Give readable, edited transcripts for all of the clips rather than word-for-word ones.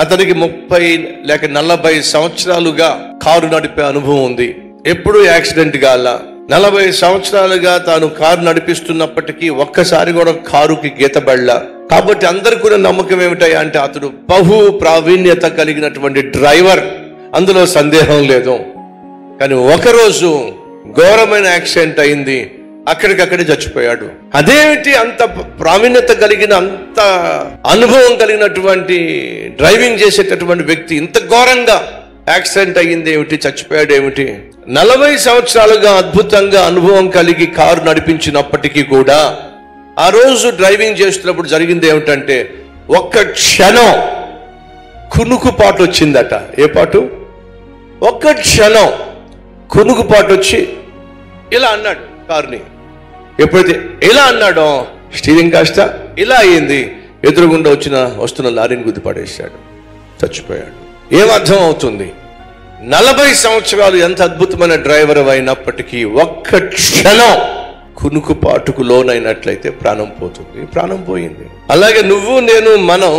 అతనికి 30 లేక 40 సంవత్సరాలుగా కారు నడిపే అనుభవం ఉంది. ఎప్పుడూ యాక్సిడెంట్ కాల. 40 సంవత్సరాలుగా తాను కారు నడిపిస్తున్నప్పటికీ ఒక్కసారి కూడా కారుకి గీతబడలా. కాబట్టి అందరికి కూడా నమ్మకం ఏమిటాయా అంటే అతడు బహు ప్రావీణ్యత కలిగినటువంటి డ్రైవర్, అందులో సందేహం లేదు. కానీ ఒకరోజు ఘోరమైన యాక్సిడెంట్ అయింది, అక్కడికక్కడే చచ్చిపోయాడు. అదేమిటి, అంత ప్రావీణ్యత కలిగిన, అంత అనుభవం కలిగినటువంటి డ్రైవింగ్ చేసేటటువంటి వ్యక్తి ఇంత ఘోరంగా యాక్సిడెంట్ అయ్యింది ఏమిటి, చచ్చిపోయాడు ఏమిటి? 40 సంవత్సరాలుగా అద్భుతంగా అనుభవం కలిగి కారు నడిపించినప్పటికీ కూడా ఆ రోజు డ్రైవింగ్ చేస్తున్నప్పుడు జరిగింది ఏమిటంటే ఒక్క క్షణం కునుకుపాటు వచ్చిందట. ఏ పాటు? ఒక్క క్షణం కునుకుపాటు వచ్చి ఇలా అన్నాడు కారుని. ఎప్పుడైతే ఇలా అన్నాడో స్టీరింగ్ కాస్త ఇలా అయ్యింది, ఎదురుగుండా వస్తున్న లారీని గుద్దిపడేశాడు, చచ్చిపోయాడు. ఏమర్థం అవుతుంది? 40 సంవత్సరాలు ఎంత అద్భుతమైన డ్రైవర్ అయినప్పటికీ ఒక్క క్షణం కునుకుపాటుకు లోనైనట్లయితే ప్రాణం పోతుంది. ప్రాణం పోయింది. అలాగే నువ్వు నేను మనం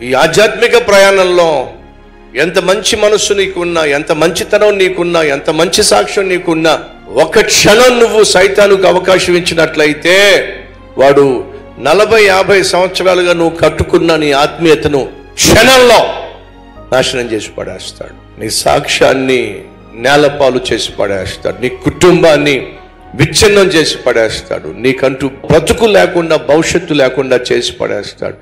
ఈ ఆధ్యాత్మిక ప్రయాణంలో ఎంత మంచి మనస్సు నీకున్నా, ఎంత మంచితనం నీకున్నా, ఎంత మంచి సాక్ష్యం నీకున్నా, ఒక క్షణం నువ్వు సైతానుకు అవకాశం ఇచ్చినట్లయితే వాడు 40-50 సంవత్సరాలుగా నువ్వు కట్టుకున్న నీ ఆత్మీయతను క్షణంలో నాశనం చేసి పడేస్తాడు. నీ సాక్ష్యాన్ని నేలపాలు చేసి పడేస్తాడు. నీ కుటుంబాన్ని విచ్ఛిన్నం చేసి పడేస్తాడు. నీకంటూ బ్రతుకు లేకుండా, భవిష్యత్తు లేకుండా చేసి పడేస్తాడు.